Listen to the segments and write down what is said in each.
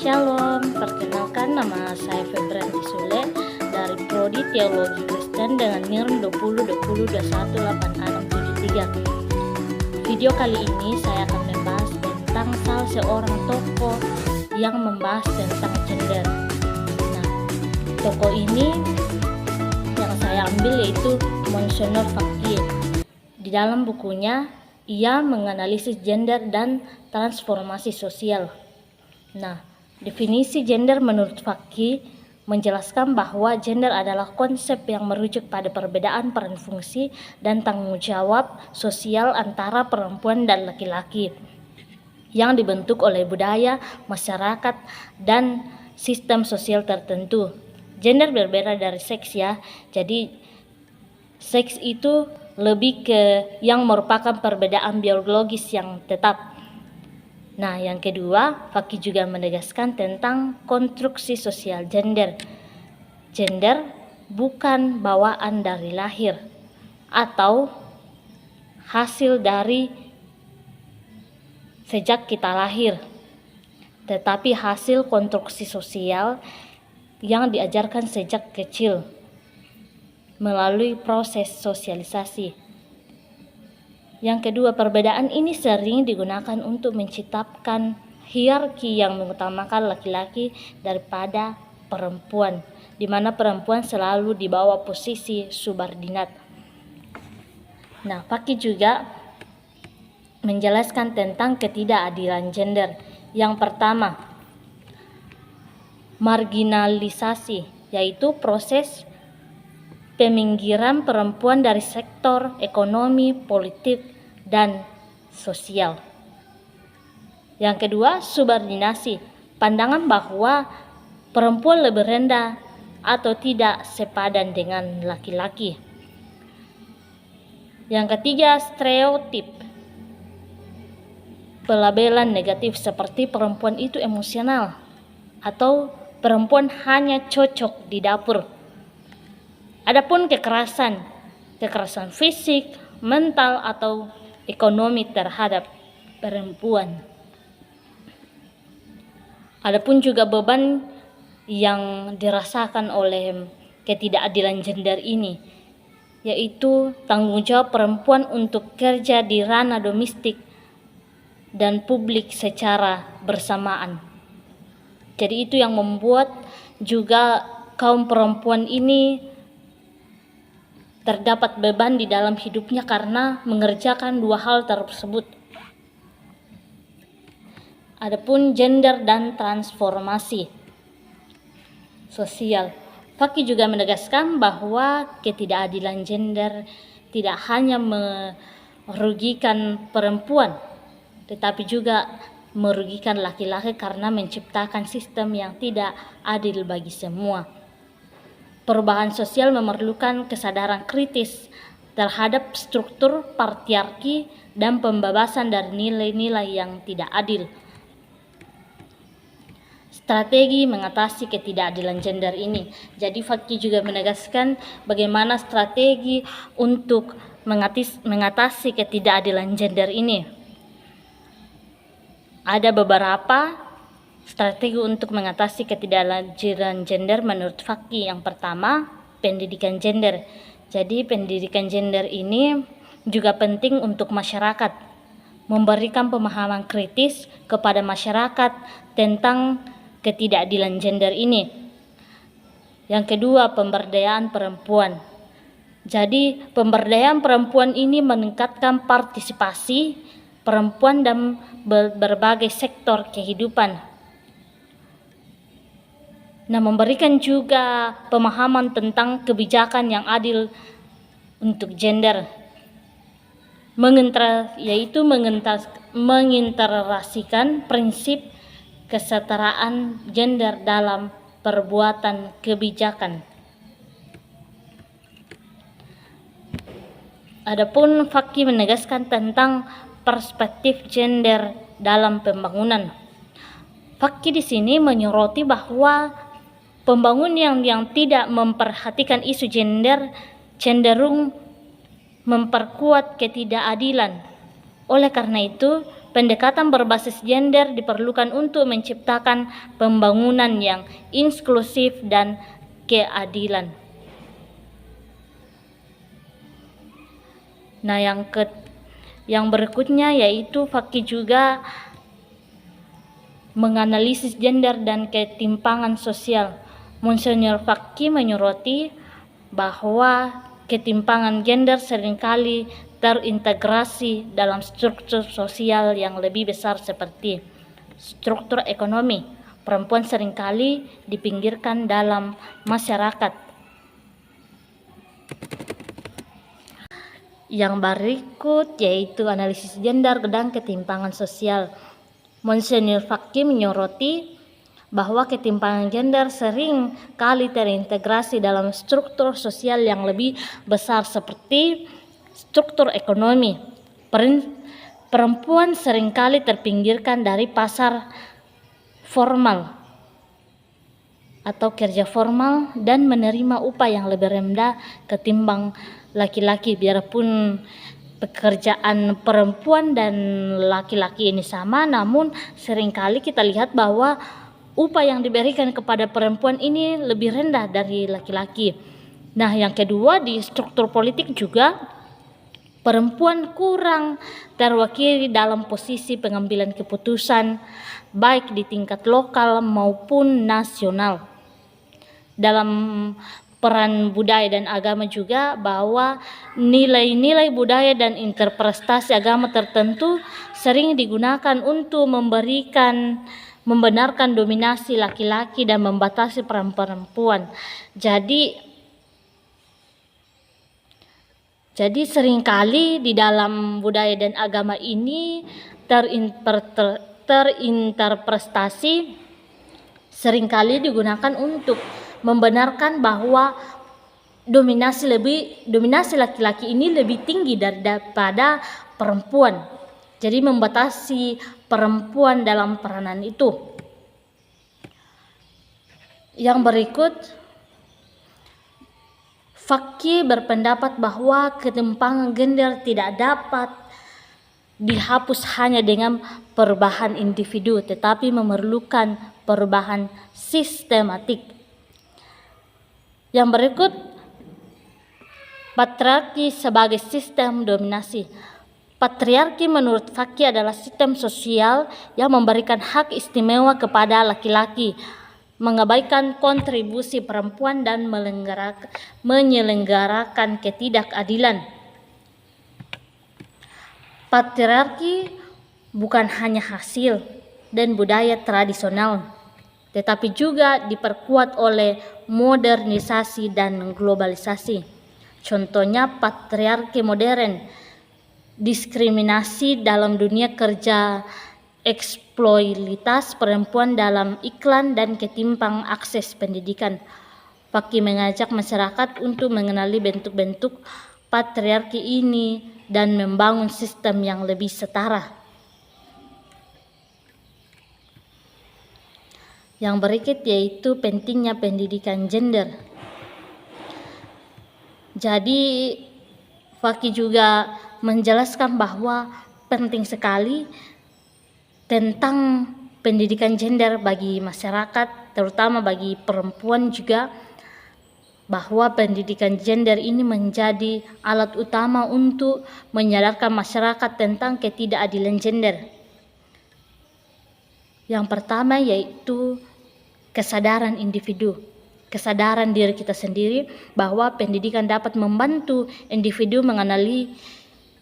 Shalom, perkenalkan nama saya Febranti Sule dari Prodi Teologi Kristen dengan NIM 2020218673. Video kali ini saya akan membahas tentang salah seorang tokoh yang membahas tentang gender. Nah, tokoh ini yang saya ambil yaitu Monsignor Fakih. Di dalam bukunya, ia menganalisis gender dan transformasi sosial. Nah, definisi gender menurut Fakih menjelaskan bahwa gender adalah konsep yang merujuk pada perbedaan peran fungsi dan tanggung jawab sosial antara perempuan dan laki-laki yang dibentuk oleh budaya, masyarakat, dan sistem sosial tertentu. Gender berbeda dari seks ya, jadi seks itu lebih ke yang merupakan perbedaan biologis yang tetap. Nah, yang kedua, Fakih juga menegaskan tentang konstruksi sosial gender. Gender bukan bawaan dari lahir atau hasil dari sejak kita lahir, tetapi hasil konstruksi sosial yang diajarkan sejak kecil melalui proses sosialisasi. Yang kedua, perbedaan ini sering digunakan untuk menciptakan hierarki yang mengutamakan laki-laki daripada perempuan, di mana perempuan selalu di bawah posisi subordinat. Nah, Fakih juga menjelaskan tentang ketidakadilan gender. Yang pertama, marginalisasi, yaitu proses peminggiran perempuan dari sektor ekonomi, politik, dan sosial. Yang kedua, subordinasi, pandangan bahwa perempuan lebih rendah atau tidak sepadan dengan laki-laki. Yang ketiga, stereotip, pelabelan negatif seperti perempuan itu emosional atau perempuan hanya cocok di dapur. Adapun kekerasan fisik, mental, atau ekonomi terhadap perempuan. Adapun juga beban yang dirasakan oleh ketidakadilan gender ini, yaitu tanggung jawab perempuan untuk kerja di ranah domestik dan publik secara bersamaan. Jadi itu yang membuat juga kaum perempuan ini terdapat beban di dalam hidupnya karena mengerjakan dua hal tersebut. Adapun gender dan transformasi sosial, Fakih juga menegaskan bahwa ketidakadilan gender tidak hanya merugikan perempuan, tetapi juga merugikan laki-laki karena menciptakan sistem yang tidak adil bagi semua. Perubahan sosial memerlukan kesadaran kritis terhadap struktur patriarki dan pembebasan dari nilai-nilai yang tidak adil. Strategi mengatasi ketidakadilan gender ini. Jadi Fakih juga menegaskan bagaimana strategi untuk mengatasi ketidakadilan gender ini. Ada beberapa strategi untuk mengatasi ketidakadilan gender menurut Fakih. Yang pertama, pendidikan gender. Jadi pendidikan gender ini juga penting untuk masyarakat, memberikan pemahaman kritis kepada masyarakat tentang ketidakadilan gender ini. Yang kedua, pemberdayaan perempuan. Jadi pemberdayaan perempuan ini meningkatkan partisipasi perempuan dalam berbagai sektor kehidupan. Nah, memberikan juga pemahaman tentang kebijakan yang adil untuk gender, yaitu mengintegrasikan prinsip kesetaraan gender dalam perbuatan kebijakan. Adapun Fakih menegaskan tentang perspektif gender dalam pembangunan. Fakih di sini menyoroti bahwa pembangunan yang tidak memperhatikan isu gender cenderung memperkuat ketidakadilan. Oleh karena itu, Pendekatan berbasis gender diperlukan untuk menciptakan pembangunan yang inklusif dan keadilan. Nah, yang berikutnya yaitu Fakih juga menganalisis gender dan ketimpangan sosial. Monsinyur Fakih menyoroti bahwa ketimpangan gender seringkali terintegrasi dalam struktur sosial yang lebih besar seperti struktur ekonomi. Perempuan seringkali dipinggirkan dalam masyarakat. Yang berikut yaitu analisis gender dan ketimpangan sosial. Monsinyur Fakih menyoroti bahwa ketimpangan gender sering kali terintegrasi dalam struktur sosial yang lebih besar seperti struktur ekonomi. Perempuan seringkali terpinggirkan dari pasar formal atau kerja formal dan menerima upah yang lebih rendah ketimbang laki-laki. Biarpun pekerjaan perempuan dan laki-laki ini sama, namun seringkali kita lihat bahwa upah yang diberikan kepada perempuan ini lebih rendah dari laki-laki. Nah, yang kedua, di struktur politik juga perempuan kurang terwakili dalam posisi pengambilan keputusan baik di tingkat lokal maupun nasional. Dalam peran budaya dan agama juga, bahwa nilai-nilai budaya dan interpretasi agama tertentu sering digunakan untuk membenarkan dominasi laki-laki dan membatasi peran perempuan. Jadi seringkali di dalam budaya dan agama ini terinterpretasi seringkali digunakan untuk membenarkan bahwa dominasi laki-laki ini lebih tinggi daripada perempuan. Jadi membatasi perempuan dalam peranan itu. Yang berikut, Fakih berpendapat bahwa ketimpangan gender tidak dapat dihapus hanya dengan perubahan individu, tetapi memerlukan perubahan sistematik. Yang berikut, patriarki sebagai sistem dominasi. Patriarki menurut Fakih adalah sistem sosial yang memberikan hak istimewa kepada laki-laki, mengabaikan kontribusi perempuan dan menyelenggarakan ketidakadilan. Patriarki bukan hanya hasil dan budaya tradisional, tetapi juga diperkuat oleh modernisasi dan globalisasi. Contohnya patriarki modern, diskriminasi dalam dunia kerja, eksploitasi perempuan dalam iklan, dan ketimpang akses pendidikan. Fakih mengajak masyarakat untuk mengenali bentuk-bentuk patriarki ini dan membangun sistem yang lebih setara. Yang berikut yaitu pentingnya pendidikan gender. Jadi Fakih juga menjelaskan bahwa penting sekali tentang pendidikan gender bagi masyarakat, terutama bagi perempuan juga, bahwa pendidikan gender ini menjadi alat utama untuk menyadarkan masyarakat tentang ketidakadilan gender. Yang pertama yaitu kesadaran individu, kesadaran diri kita sendiri bahwa pendidikan dapat membantu individu mengenali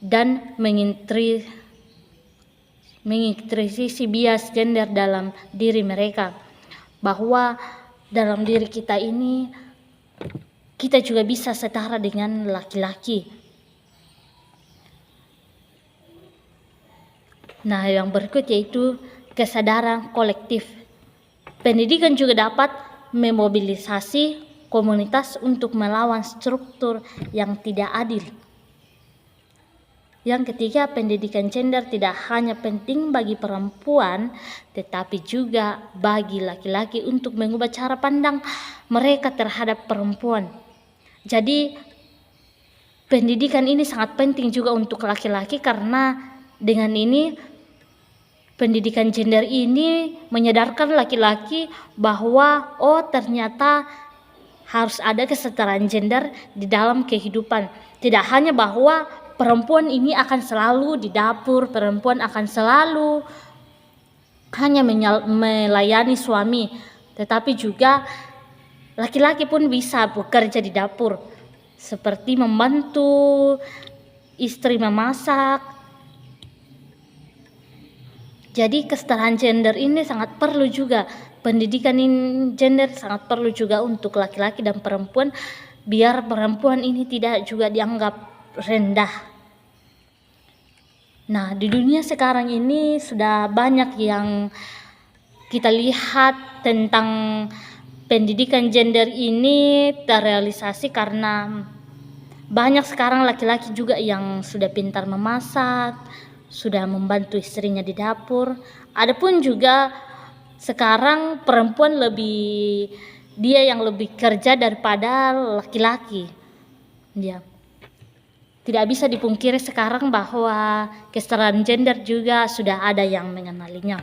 dan menginterisasi bias gender dalam diri mereka, bahwa dalam diri kita ini kita juga bisa setara dengan laki-laki. Nah, yang berikut yaitu kesadaran kolektif. Pendidikan juga dapat memobilisasi komunitas untuk melawan struktur yang tidak adil. Yang ketiga, pendidikan gender tidak hanya penting bagi perempuan, tetapi juga bagi laki-laki untuk mengubah cara pandang mereka terhadap perempuan. Jadi, pendidikan ini sangat penting juga untuk laki-laki, karena dengan ini pendidikan gender ini menyadarkan laki-laki bahwa ternyata harus ada kesetaraan gender di dalam kehidupan. Tidak hanya bahwa perempuan ini akan selalu di dapur, perempuan akan selalu hanya melayani suami, tetapi juga laki-laki pun bisa bekerja di dapur, seperti membantu istri memasak. Jadi kesetaraan gender ini sangat perlu juga, pendidikan gender sangat perlu juga untuk laki-laki dan perempuan, biar perempuan ini tidak juga dianggap rendah. Nah, di dunia sekarang ini sudah banyak yang kita lihat tentang pendidikan gender ini terrealisasi karena banyak sekarang laki-laki juga yang sudah pintar memasak, sudah membantu istrinya di dapur. Adapun juga sekarang perempuan dia yang lebih kerja daripada laki-laki. Ya. Tidak bisa dipungkiri sekarang bahwa kesetaraan gender juga sudah ada yang mengenalinya.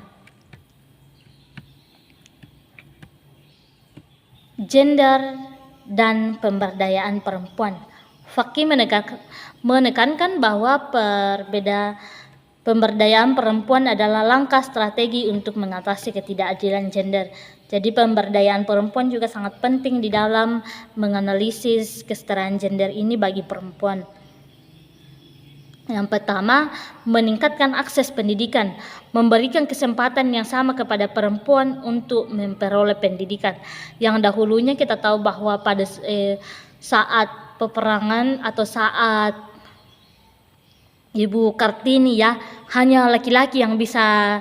Gender dan pemberdayaan perempuan. Fakih menekankan bahwa pemberdayaan perempuan adalah langkah strategi untuk mengatasi ketidakadilan gender. Jadi pemberdayaan perempuan juga sangat penting di dalam menganalisis kesetaraan gender ini bagi perempuan. Yang pertama, meningkatkan akses pendidikan, memberikan kesempatan yang sama kepada perempuan untuk memperoleh pendidikan. Yang dahulunya kita tahu bahwa pada saat peperangan atau saat Ibu Kartini ya, hanya laki-laki yang bisa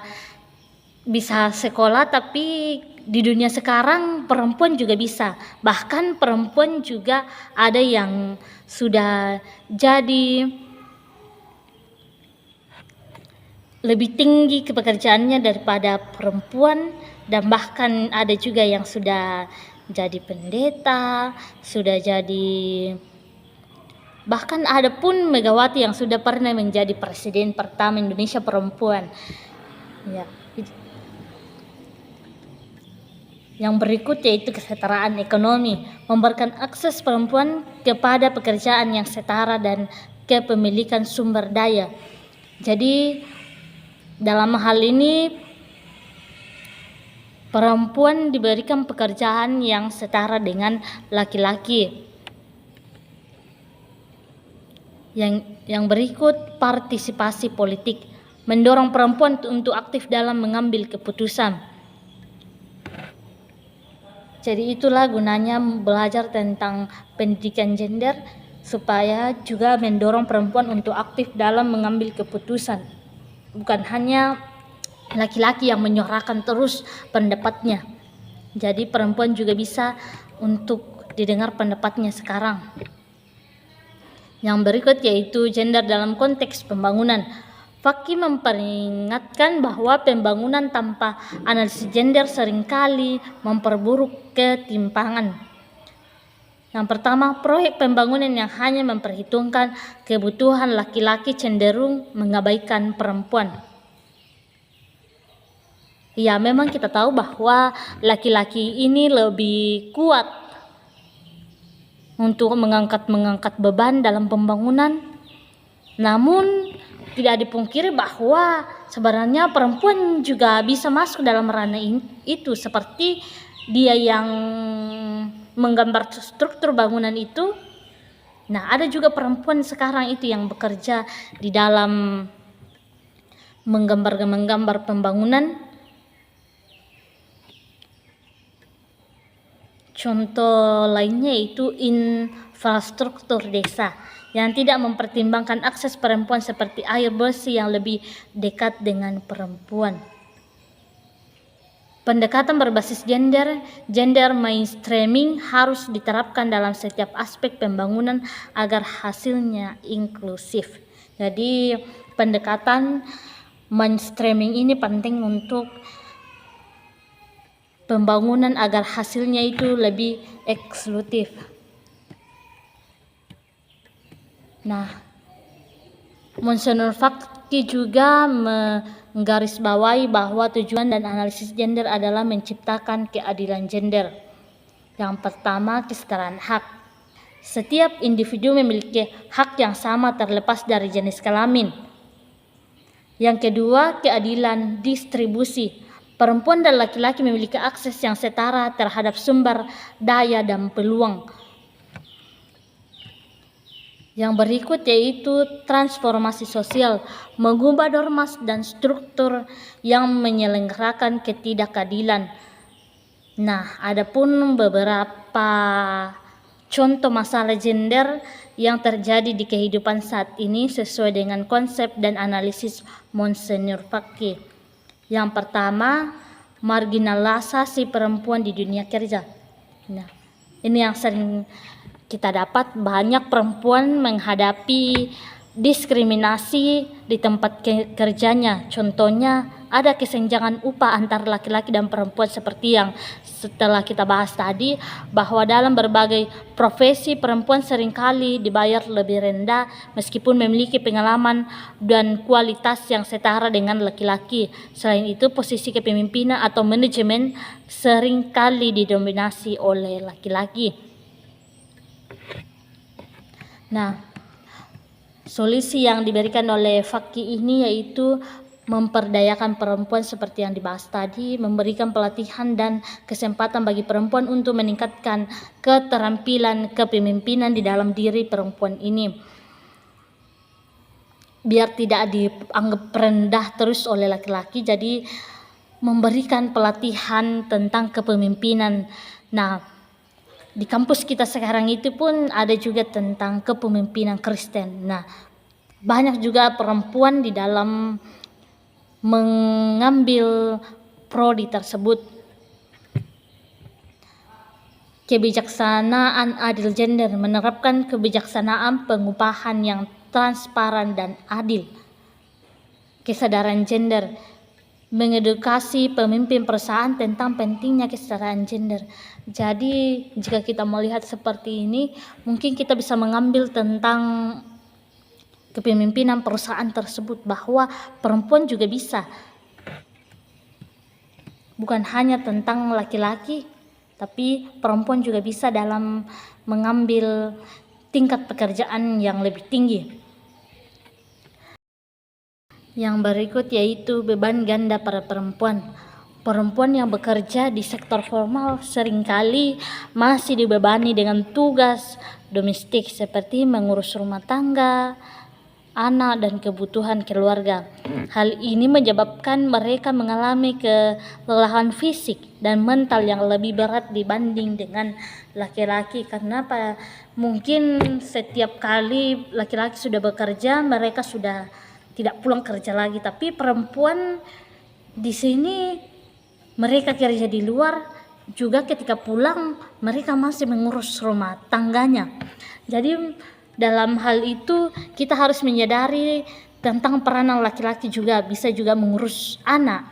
sekolah, tapi di dunia sekarang perempuan juga bisa. Bahkan perempuan juga ada yang sudah jadi lebih tinggi pekerjaannya daripada perempuan, dan bahkan ada juga yang sudah jadi pendeta, sudah jadi, bahkan ada pun Megawati yang sudah pernah menjadi presiden pertama Indonesia perempuan. Ya. Yang berikut yaitu kesetaraan ekonomi, memberikan akses perempuan kepada pekerjaan yang setara dan kepemilikan sumber daya. Jadi dalam hal ini perempuan diberikan pekerjaan yang setara dengan laki-laki. Yang berikut partisipasi politik, mendorong perempuan untuk aktif dalam mengambil keputusan. Jadi itulah gunanya belajar tentang pendidikan gender, supaya juga mendorong perempuan untuk aktif dalam mengambil keputusan. Bukan hanya laki-laki yang menyuarakan terus pendapatnya. Jadi perempuan juga bisa untuk didengar pendapatnya sekarang. Yang berikut yaitu gender dalam konteks pembangunan. Fakih memperingatkan bahwa pembangunan tanpa analisis gender seringkali memperburuk ketimpangan. Yang pertama, proyek pembangunan yang hanya memperhitungkan kebutuhan laki-laki cenderung mengabaikan perempuan. Ya, memang kita tahu bahwa laki-laki ini lebih kuat untuk mengangkat beban dalam pembangunan. Namun tidak dipungkiri bahwa sebenarnya perempuan juga bisa masuk dalam ranah itu, seperti dia yang menggambar struktur bangunan itu. Nah, ada juga perempuan sekarang itu yang bekerja di dalam menggambar pembangunan. Contoh lainnya itu infrastruktur desa yang tidak mempertimbangkan akses perempuan, seperti air bersih yang lebih dekat dengan perempuan. Pendekatan berbasis gender mainstreaming harus diterapkan dalam setiap aspek pembangunan agar hasilnya inklusif. Jadi pendekatan mainstreaming ini penting untuk pembangunan agar hasilnya itu lebih eksklusif. Nah, Monsenor Fakih juga menggarisbawahi bahwa tujuan dan analisis gender adalah menciptakan keadilan gender. Yang pertama, kesetaraan hak. Setiap individu memiliki hak yang sama terlepas dari jenis kelamin. Yang kedua, keadilan distribusi. Perempuan dan laki-laki memiliki akses yang setara terhadap sumber daya dan peluang. Yang berikut yaitu transformasi sosial, mengubah norma dan struktur yang menyelenggarakan ketidakadilan. Nah, adapun beberapa contoh masalah gender yang terjadi di kehidupan saat ini sesuai dengan konsep dan analisis Monsignor Fakih. Yang pertama, marginalisasi perempuan di dunia kerja. Nah, ini yang sering kita dapat, banyak perempuan menghadapi diskriminasi di tempat kerjanya. Contohnya ada kesenjangan upah antara laki-laki dan perempuan seperti yang setelah kita bahas tadi, bahwa dalam berbagai profesi perempuan seringkali dibayar lebih rendah meskipun memiliki pengalaman dan kualitas yang setara dengan laki-laki. Selain itu, posisi kepemimpinan atau manajemen seringkali didominasi oleh laki-laki. Nah, solusi yang diberikan oleh Fakih ini yaitu memperdayakan perempuan seperti yang dibahas tadi, memberikan pelatihan dan kesempatan bagi perempuan untuk meningkatkan keterampilan kepemimpinan di dalam diri perempuan ini, biar tidak dianggap rendah terus oleh laki-laki. Jadi memberikan pelatihan tentang kepemimpinan. Nah, di kampus kita sekarang itu pun ada juga tentang kepemimpinan Kristen. Nah, banyak juga perempuan di dalam mengambil prodi tersebut. Kebijaksanaan adil gender, menerapkan kebijaksanaan pengupahan yang transparan dan adil. Kesadaran gender, mengedukasi pemimpin perusahaan tentang pentingnya kesetaraan gender. Jadi jika kita melihat seperti ini, mungkin kita bisa mengambil tentang kepemimpinan perusahaan tersebut bahwa perempuan juga bisa. Bukan hanya tentang laki-laki, tapi perempuan juga bisa dalam mengambil tingkat pekerjaan yang lebih tinggi. Yang berikut yaitu beban ganda para perempuan. Perempuan yang bekerja di sektor formal seringkali masih dibebani dengan tugas domestik seperti mengurus rumah tangga, anak, dan kebutuhan keluarga. Hal ini menyebabkan mereka mengalami kelelahan fisik dan mental yang lebih berat dibanding dengan laki-laki, karena mungkin setiap kali laki-laki sudah bekerja, mereka sudah tidak pulang kerja lagi. Tapi perempuan di sini mereka kerja di luar, juga ketika pulang mereka masih mengurus rumah tangganya. Jadi dalam hal itu kita harus menyadari tentang peranan laki-laki juga bisa juga mengurus anak,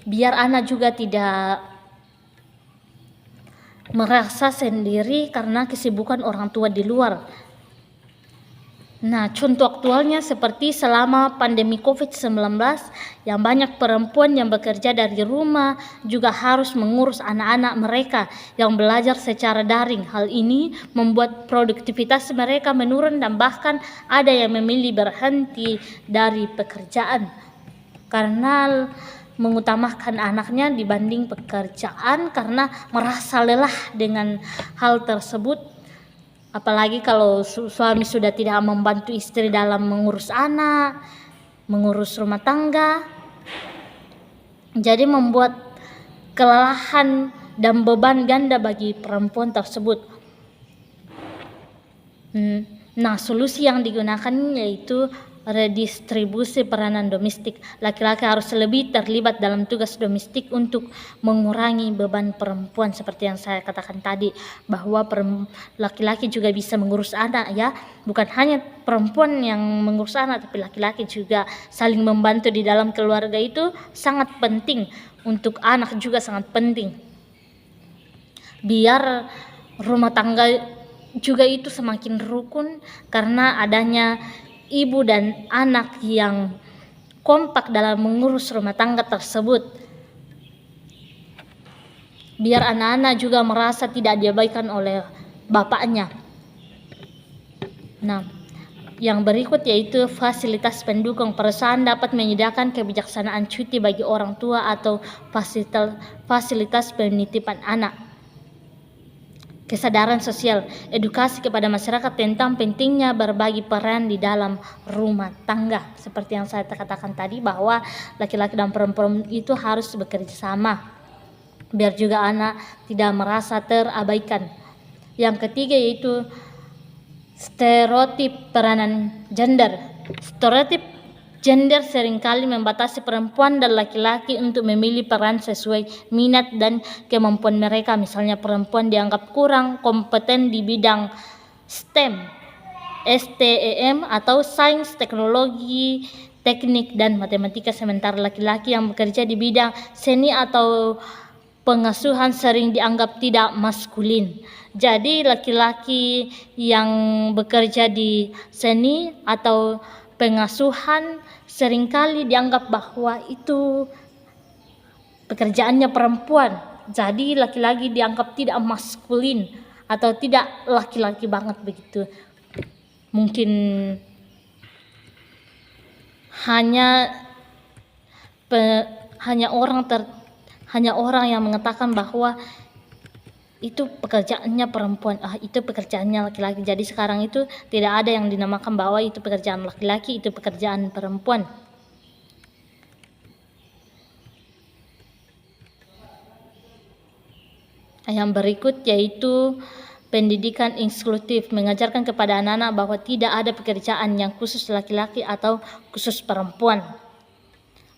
biar anak juga tidak merasa sendiri karena kesibukan orang tua di luar. Nah, contoh aktualnya seperti selama pandemi COVID-19 yang banyak perempuan yang bekerja dari rumah juga harus mengurus anak-anak mereka yang belajar secara daring. Hal ini membuat produktivitas mereka menurun dan bahkan ada yang memilih berhenti dari pekerjaan karena mengutamakan anaknya dibanding pekerjaan karena merasa lelah dengan hal tersebut. Apalagi kalau suami sudah tidak membantu istri dalam mengurus anak, mengurus rumah tangga. Jadi membuat kelelahan dan beban ganda bagi perempuan tersebut. Nah, solusi yang digunakan yaitu redistribusi peranan domestik. Laki-laki harus lebih terlibat dalam tugas domestik untuk mengurangi beban perempuan, seperti yang saya katakan tadi, bahwa laki-laki juga bisa mengurus anak, ya. Bukan hanya perempuan yang mengurus anak, tapi laki-laki juga saling membantu di dalam keluarga. Itu sangat penting. Untuk anak juga sangat penting, biar rumah tangga juga itu semakin rukun karena adanya ibu dan anak yang kompak dalam mengurus rumah tangga tersebut. Biar anak-anak juga merasa tidak diabaikan oleh bapaknya. Nah, yang berikut yaitu fasilitas pendukung. Perusahaan dapat menyediakan kebijaksanaan cuti bagi orang tua atau fasilitas penitipan anak. Kesadaran sosial, edukasi kepada masyarakat tentang pentingnya berbagi peran di dalam rumah tangga. Seperti yang saya katakan tadi, bahwa laki-laki dan perempuan itu harus bekerja sama, biar juga anak tidak merasa terabaikan. Yang ketiga yaitu stereotip peranan gender. Stereotip gender seringkali membatasi perempuan dan laki-laki untuk memilih peran sesuai minat dan kemampuan mereka. Misalnya perempuan dianggap kurang kompeten di bidang STEM atau sains, teknologi, teknik, dan matematika, sementara laki-laki yang bekerja di bidang seni atau pengasuhan sering dianggap tidak maskulin. Jadi laki-laki yang bekerja di seni atau pengasuhan seringkali dianggap bahwa itu pekerjaannya perempuan. Jadi laki-laki dianggap tidak maskulin atau tidak laki-laki banget begitu. Mungkin hanya orang yang mengatakan bahwa itu pekerjaannya perempuan, itu pekerjaannya laki-laki. Jadi sekarang itu tidak ada yang dinamakan bahwa itu pekerjaan laki-laki, itu pekerjaan perempuan. Yang berikut yaitu pendidikan inklusif, mengajarkan kepada anak-anak bahwa tidak ada pekerjaan yang khusus laki-laki atau khusus perempuan.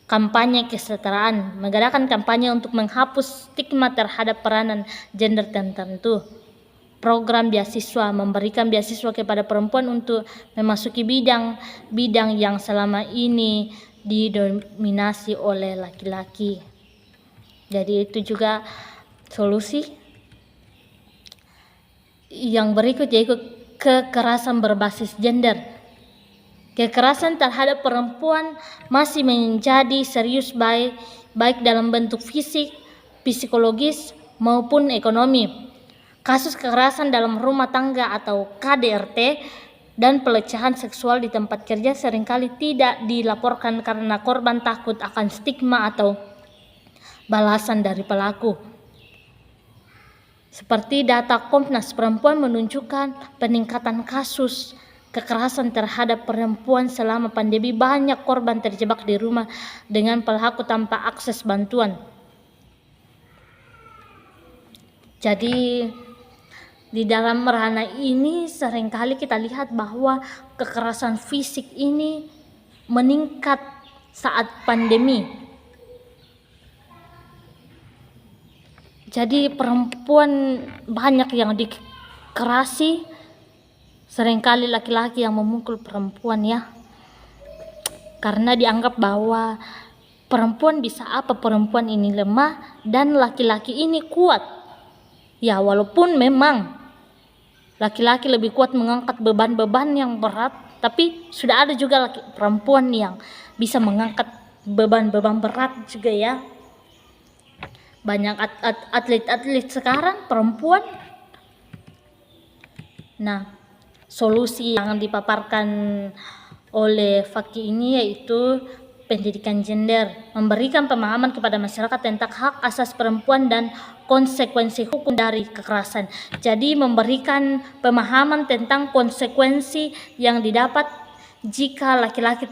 Kampanye kesetaraan, mengadakan kampanye untuk menghapus stigma terhadap peranan gender tertentu. Program beasiswa, memberikan beasiswa kepada perempuan untuk memasuki bidang yang selama ini didominasi oleh laki-laki. Jadi itu juga solusi. Yang berikut yaitu kekerasan berbasis gender. Kekerasan terhadap perempuan masih menjadi serius baik dalam bentuk fisik, psikologis maupun ekonomi. Kasus kekerasan dalam rumah tangga atau KDRT dan pelecehan seksual di tempat kerja seringkali tidak dilaporkan karena korban takut akan stigma atau balasan dari pelaku. Seperti data Komnas Perempuan menunjukkan peningkatan kasus kekerasan terhadap perempuan selama pandemi, banyak korban terjebak di rumah dengan pelaku tanpa akses bantuan. Jadi di dalam ranah ini seringkali kita lihat bahwa kekerasan fisik ini meningkat saat pandemi. Jadi perempuan banyak yang dikerasi, seringkali laki-laki yang memukul perempuan ya. Karena dianggap bahwa perempuan bisa apa, perempuan ini lemah dan laki-laki ini kuat. Ya walaupun memang laki-laki lebih kuat mengangkat beban-beban yang berat, tapi sudah ada juga perempuan yang bisa mengangkat beban-beban berat juga ya. Banyak atlet-atlet sekarang perempuan. Nah, solusi yang dipaparkan oleh Fakih ini yaitu pendidikan gender, memberikan pemahaman kepada masyarakat tentang hak asasi perempuan dan konsekuensi hukum dari kekerasan. Jadi memberikan pemahaman tentang konsekuensi yang didapat jika laki-laki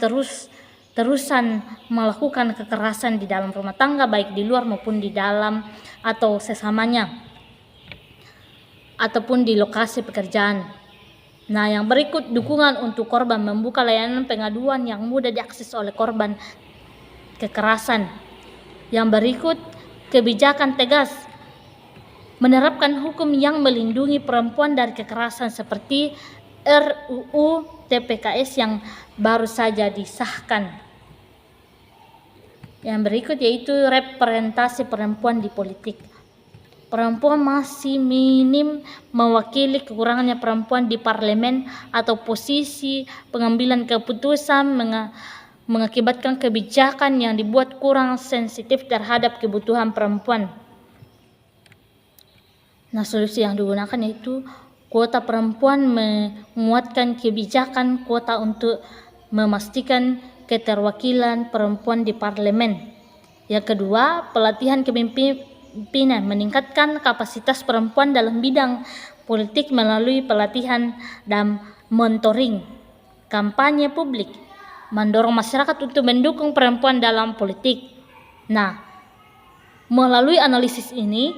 terusan melakukan kekerasan di dalam rumah tangga, baik di luar maupun di dalam atau sesamanya, ataupun di lokasi pekerjaan. Nah, yang berikut dukungan untuk korban, membuka layanan pengaduan yang mudah diakses oleh korban kekerasan. Yang berikut kebijakan tegas, menerapkan hukum yang melindungi perempuan dari kekerasan seperti RUU TPKS yang baru saja disahkan. Yang berikut yaitu representasi perempuan di politik. perempuan masih minim mewakili kekurangannya perempuan di parlemen atau posisi pengambilan keputusan, mengakibatkan kebijakan yang dibuat kurang sensitif terhadap kebutuhan perempuan. Nah, solusi yang digunakan yaitu kuota perempuan, menguatkan kebijakan kuota untuk memastikan keterwakilan perempuan di parlemen. Yang kedua, pelatihan kepemimpinan, meningkatkan kapasitas perempuan dalam bidang politik melalui pelatihan dan mentoring. Kampanye publik, mendorong masyarakat untuk mendukung perempuan dalam politik. Nah, melalui analisis ini,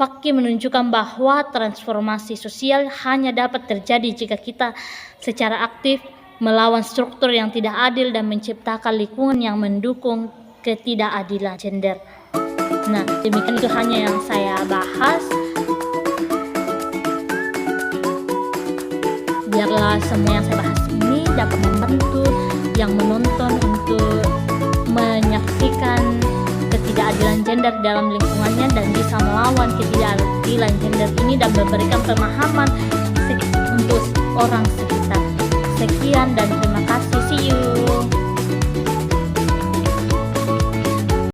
Fakih menunjukkan bahwa transformasi sosial hanya dapat terjadi jika kita secara aktif melawan struktur yang tidak adil dan menciptakan lingkungan yang mendukung ketidakadilan gender. Nah, demikian itu hanya yang saya bahas. Biarlah semua yang saya bahas ini dapat membantu yang menonton untuk menyaksikan ketidakadilan gender dalam lingkungannya dan bisa melawan ketidakadilan gender ini dan memberikan pemahaman untuk orang sekitar. Sekian dan terima kasih.